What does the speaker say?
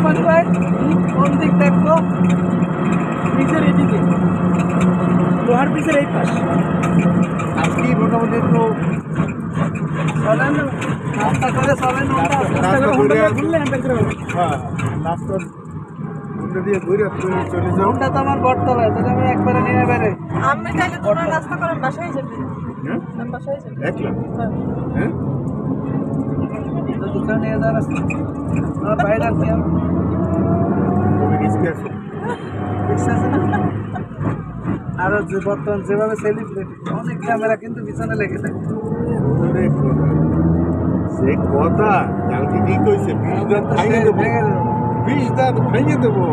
মানে ভাই কোন দিক দেখবো? পিসের এদিকে, লোহার পিসের এই পাশ। আজকে মোটামুটি একটু চলেন নাস্তা করে চলেন, নাস্তা করে ঘুরে হোটেলে আসবো। ঘুরলে হ্যান্ডেল করে হবে। হ্যাঁ রাস্তার ঘুরে দিয়ে ঘুরে চলে যাও। ওটা তো আমার বটতলায়, তাহলে আমি একবারে নিয়ে বেড়ে আমি তাহলে তোমরা নাস্তা করেন বাসায় যাবে। হ্যাঁ আমি বাসায় যাবে। একলা হ্যাঁ। হ্যাঁ দোকানে নিয়ে যাওয়ার আছে আমার বাইরে আর কি আর তুমি রিস্কে আছো বিশ্বাস আছে না? আরো যে বর্তমান যেভাবে সেলিব্রিটি অনেক ক্যামেরা কিন্তু পিছনে লেগে থাকে। ওরে কথা সে কথা কালকে কি কইছে 20 দাঁত ভাঙে দেবো ভেঙে দেবো। 20 দাঁত ভেঙে দেবো